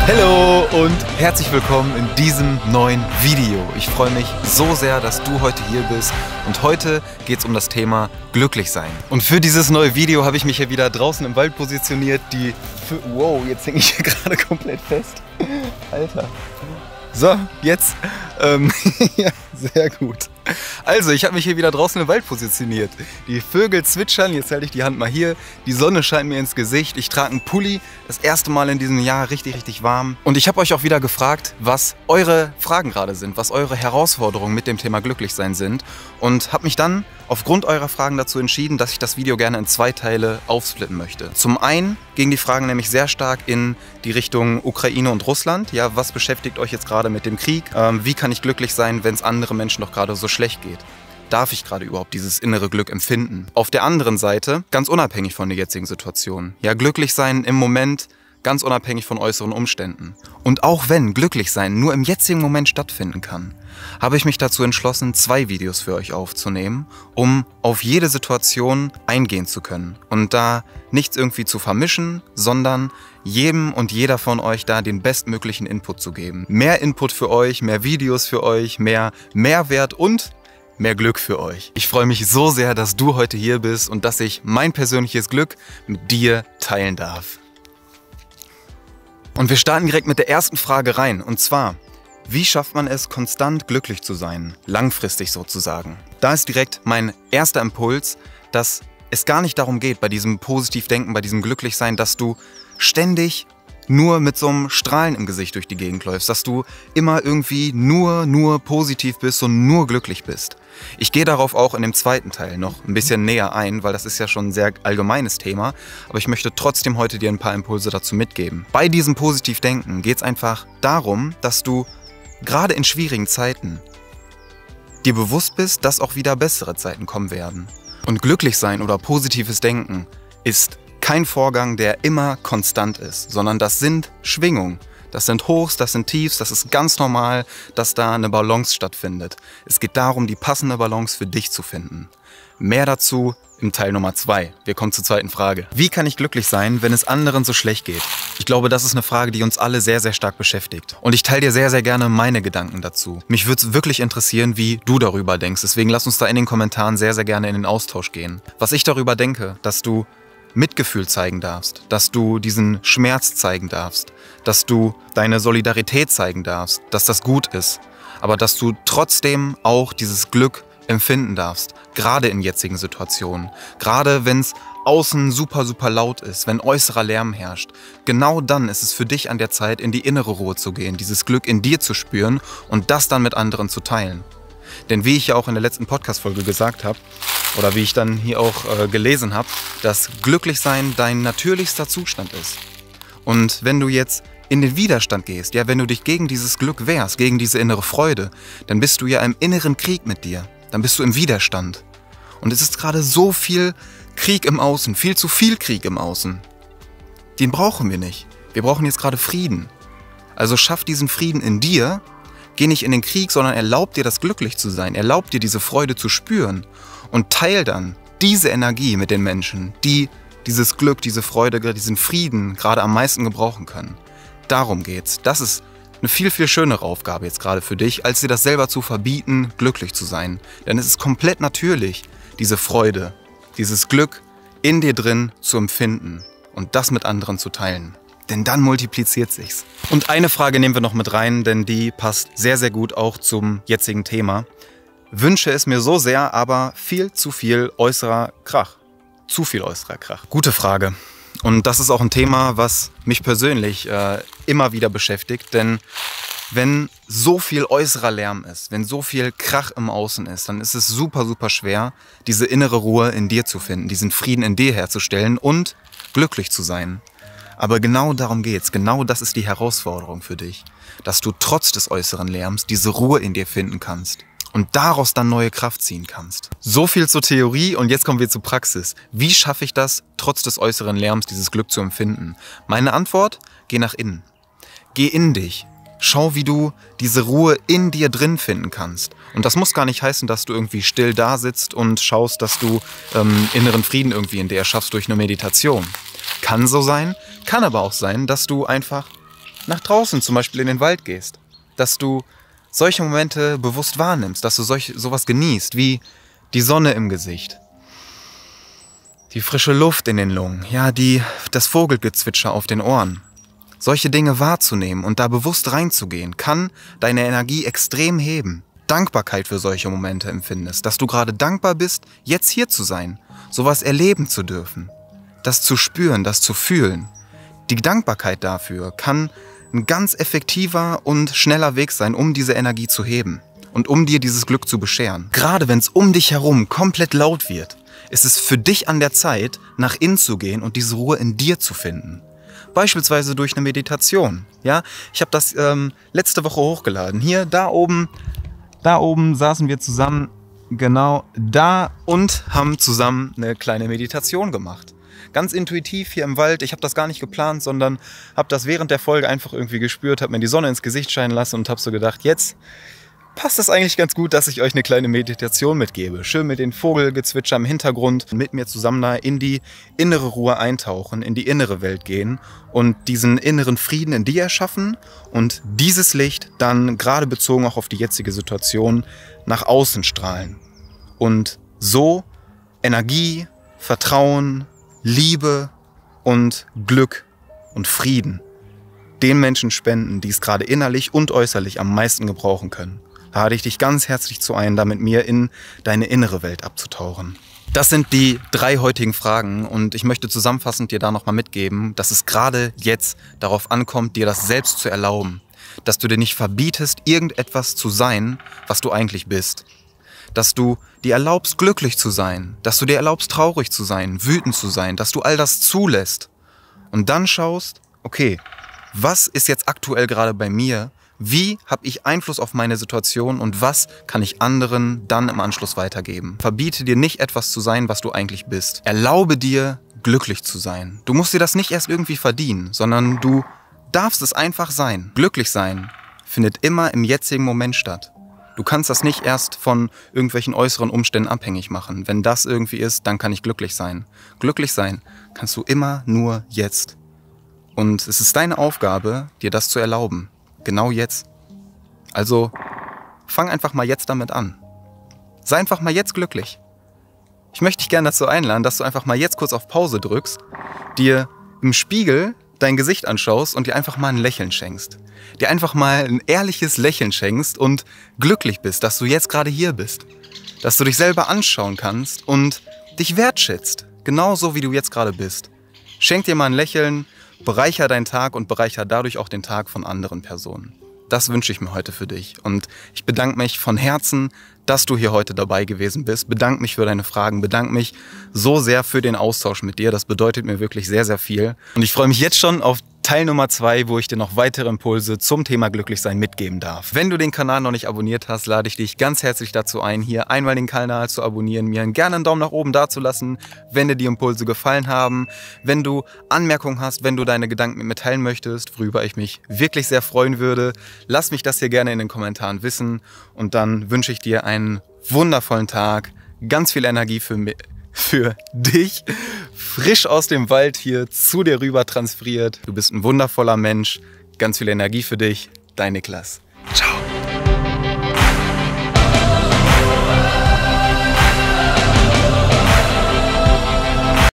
Hallo und herzlich willkommen in diesem neuen Video. Ich freue mich so sehr, dass du heute hier bist und heute geht es um das Thema Glücklichsein. Und für dieses neue Video habe ich mich hier wieder draußen im Wald positioniert. Wow, jetzt hänge ich hier gerade komplett fest. Alter. So, jetzt. Ja, sehr gut. Also, ich habe mich hier wieder draußen im Wald positioniert. Die Vögel zwitschern, jetzt halte ich die Hand mal hier. Die Sonne scheint mir ins Gesicht. Ich trage einen Pulli, das erste Mal in diesem Jahr richtig warm. Und ich habe euch auch wieder gefragt, was eure Fragen gerade sind, was eure Herausforderungen mit dem Thema Glücklichsein sind. Und habe mich dann aufgrund eurer Fragen dazu entschieden, dass ich das Video gerne in zwei Teile aufsplitten möchte. Zum einen gingen die Fragen nämlich sehr stark in die Richtung Ukraine und Russland. Ja, was beschäftigt euch jetzt gerade mit dem Krieg? Wie kann ich glücklich sein, wenn es anderen Menschen doch gerade so schlecht geht? Darf ich gerade überhaupt dieses innere Glück empfinden? Auf der anderen Seite, ganz unabhängig von der jetzigen Situation. Ja, glücklich sein im Moment, ganz unabhängig von äußeren Umständen. Und auch wenn glücklich sein nur im jetzigen Moment stattfinden kann, habe ich mich dazu entschlossen, zwei Videos für euch aufzunehmen, um auf jede Situation eingehen zu können. Und da nichts irgendwie zu vermischen, sondern jedem und jeder von euch da den bestmöglichen Input zu geben. Mehr Input für euch, mehr Videos für euch, mehr Mehrwert und mehr Glück für euch. Ich freue mich so sehr, dass du heute hier bist und dass ich mein persönliches Glück mit dir teilen darf. Und wir starten direkt mit der ersten Frage rein, und zwar: Wie schafft man es, konstant glücklich zu sein? Langfristig sozusagen. Da ist direkt mein erster Impuls, dass es gar nicht darum geht, bei diesem Positivdenken, bei diesem Glücklichsein, dass du ständig nur mit so einem Strahlen im Gesicht durch die Gegend läufst, dass du immer irgendwie nur positiv bist und nur glücklich bist. Ich gehe darauf auch in dem zweiten Teil noch ein bisschen näher ein, weil das ist ja schon ein sehr allgemeines Thema, aber ich möchte trotzdem heute dir ein paar Impulse dazu mitgeben. Bei diesem Positivdenken geht es einfach darum, dass du gerade in schwierigen Zeiten dir bewusst bist, dass auch wieder bessere Zeiten kommen werden. Und glücklich sein oder positives Denken ist kein Vorgang, der immer konstant ist, sondern das sind Schwingungen. Das sind Hochs, das sind Tiefs, das ist ganz normal, dass da eine Balance stattfindet. Es geht darum, die passende Balance für dich zu finden. Mehr dazu im Teil Nummer 2. Wir kommen zur zweiten Frage. Wie kann ich glücklich sein, wenn es anderen so schlecht geht? Ich glaube, das ist eine Frage, die uns alle sehr stark beschäftigt. Und ich teile dir sehr gerne meine Gedanken dazu. Mich würde es wirklich interessieren, wie du darüber denkst. Deswegen lass uns da in den Kommentaren sehr gerne in den Austausch gehen. Was ich darüber denke, dass du Mitgefühl zeigen darfst, dass du diesen Schmerz zeigen darfst, dass du deine Solidarität zeigen darfst, dass das gut ist, aber dass du trotzdem auch dieses Glück empfinden darfst, gerade in jetzigen Situationen, gerade wenn es außen super laut ist, wenn äußerer Lärm herrscht. Genau dann ist es für dich an der Zeit, in die innere Ruhe zu gehen, dieses Glück in dir zu spüren und das dann mit anderen zu teilen. Denn wie ich ja auch in der letzten Podcast-Folge gesagt habe, oder wie ich dann hier auch gelesen habe, dass Glücklichsein dein natürlichster Zustand ist. Und wenn du jetzt in den Widerstand gehst, ja, wenn du dich gegen dieses Glück wehrst, gegen diese innere Freude, dann bist du ja im inneren Krieg mit dir. Dann bist du im Widerstand. Und es ist gerade so viel Krieg im Außen, viel zu viel Krieg im Außen. Den brauchen wir nicht. Wir brauchen jetzt gerade Frieden. Also schaff diesen Frieden in dir. Geh nicht in den Krieg, sondern erlaub dir, das glücklich zu sein. Erlaub dir, diese Freude zu spüren. Und teil dann diese Energie mit den Menschen, die dieses Glück, diese Freude, diesen Frieden gerade am meisten gebrauchen können. Darum geht's. Das ist eine viel schönere Aufgabe jetzt gerade für dich, als dir das selber zu verbieten, glücklich zu sein. Denn es ist komplett natürlich, diese Freude, dieses Glück in dir drin zu empfinden und das mit anderen zu teilen. Denn dann multipliziert sich's. Und eine Frage nehmen wir noch mit rein, denn die passt sehr gut auch zum jetzigen Thema. Wünsche es mir so sehr, aber viel zu viel äußerer Krach. Zu viel äußerer Krach. Gute Frage. Und das ist auch ein Thema, was mich persönlich immer wieder beschäftigt. Denn wenn so viel äußerer Lärm ist, wenn so viel Krach im Außen ist, dann ist es super schwer, diese innere Ruhe in dir zu finden, diesen Frieden in dir herzustellen und glücklich zu sein. Aber genau darum geht's. Genau das ist die Herausforderung für dich. Dass du trotz des äußeren Lärms diese Ruhe in dir finden kannst. Und daraus dann neue Kraft ziehen kannst. So viel zur Theorie und jetzt kommen wir zur Praxis. Wie schaffe ich das, trotz des äußeren Lärms dieses Glück zu empfinden? Meine Antwort: Geh nach innen. Geh in dich. Schau, wie du diese Ruhe in dir drin finden kannst. Und das muss gar nicht heißen, dass du irgendwie still da sitzt und schaust, dass du inneren Frieden irgendwie in dir erschaffst durch eine Meditation. Kann so sein, kann aber auch sein, dass du einfach nach draußen zum Beispiel in den Wald gehst. Dass du solche Momente bewusst wahrnimmst, dass du sowas genießt, wie die Sonne im Gesicht, die frische Luft in den Lungen, ja, das Vogelgezwitscher auf den Ohren. Solche Dinge wahrzunehmen und da bewusst reinzugehen, kann deine Energie extrem heben. Dankbarkeit für solche Momente empfindest, dass du gerade dankbar bist, jetzt hier zu sein, sowas erleben zu dürfen, das zu spüren, das zu fühlen. Die Dankbarkeit dafür kann ein ganz effektiver und schneller Weg sein, um diese Energie zu heben und um dir dieses Glück zu bescheren. Gerade wenn es um dich herum komplett laut wird, ist es für dich an der Zeit, nach innen zu gehen und diese Ruhe in dir zu finden. Beispielsweise durch eine Meditation. Ja? Ich habe das letzte Woche hochgeladen. Hier, da oben saßen wir zusammen, genau da, und haben zusammen eine kleine Meditation gemacht. Ganz intuitiv hier im Wald. Ich habe das gar nicht geplant, sondern habe das während der Folge einfach irgendwie gespürt, habe mir die Sonne ins Gesicht scheinen lassen und habe so gedacht, jetzt passt es eigentlich ganz gut, dass ich euch eine kleine Meditation mitgebe. Schön mit den Vogelgezwitscher im Hintergrund, mit mir zusammen da in die innere Ruhe eintauchen, in die innere Welt gehen und diesen inneren Frieden in dir erschaffen und dieses Licht dann, gerade bezogen auch auf die jetzige Situation, nach außen strahlen. Und so Energie, Vertrauen, Liebe und Glück und Frieden den Menschen spenden, die es gerade innerlich und äußerlich am meisten gebrauchen können. Da lade ich dich ganz herzlich zu ein, da mit mir in deine innere Welt abzutauchen. Das sind die 3 heutigen Fragen und ich möchte zusammenfassend dir da nochmal mitgeben, dass es gerade jetzt darauf ankommt, dir das selbst zu erlauben. Dass du dir nicht verbietest, irgendetwas zu sein, was du eigentlich bist. Dass du dir erlaubst, glücklich zu sein. Dass du dir erlaubst, traurig zu sein, wütend zu sein. Dass du all das zulässt. Und dann schaust, okay, was ist jetzt aktuell gerade bei mir? Wie habe ich Einfluss auf meine Situation und was kann ich anderen dann im Anschluss weitergeben? Verbiete dir nicht etwas zu sein, was du eigentlich bist. Erlaube dir, glücklich zu sein. Du musst dir das nicht erst irgendwie verdienen, sondern du darfst es einfach sein. Glücklich sein findet immer im jetzigen Moment statt. Du kannst das nicht erst von irgendwelchen äußeren Umständen abhängig machen. Wenn das irgendwie ist, dann kann ich glücklich sein. Glücklich sein kannst du immer nur jetzt. Und es ist deine Aufgabe, dir das zu erlauben. Genau jetzt. Also fang einfach mal jetzt damit an. Sei einfach mal jetzt glücklich. Ich möchte dich gerne dazu einladen, dass du einfach mal jetzt kurz auf Pause drückst, dir im Spiegel dein Gesicht anschaust und dir einfach mal ein Lächeln schenkst. Dir einfach mal ein ehrliches Lächeln schenkst und glücklich bist, dass du jetzt gerade hier bist. Dass du dich selber anschauen kannst und dich wertschätzt. Genauso wie du jetzt gerade bist. Schenk dir mal ein Lächeln, bereicher deinen Tag und bereicher dadurch auch den Tag von anderen Personen. Das wünsche ich mir heute für dich. Und ich bedanke mich von Herzen, dass du hier heute dabei gewesen bist. Bedanke mich für deine Fragen, bedanke mich so sehr für den Austausch mit dir. Das bedeutet mir wirklich sehr, sehr viel. Und ich freue mich jetzt schon auf Teil Nummer 2, wo ich dir noch weitere Impulse zum Thema Glücklichsein mitgeben darf. Wenn du den Kanal noch nicht abonniert hast, lade ich dich ganz herzlich dazu ein, hier einmal den Kanal zu abonnieren, mir gerne einen Daumen nach oben dazulassen, wenn dir die Impulse gefallen haben. Wenn du Anmerkungen hast, wenn du deine Gedanken mit mir teilen möchtest, worüber ich mich wirklich sehr freuen würde, lass mich das hier gerne in den Kommentaren wissen. Und dann wünsche ich dir einen wundervollen Tag, ganz viel Energie für dich, frisch aus dem Wald hier zu dir rüber transferiert. Du bist ein wundervoller Mensch, ganz viel Energie für dich, dein Niklas. Ciao.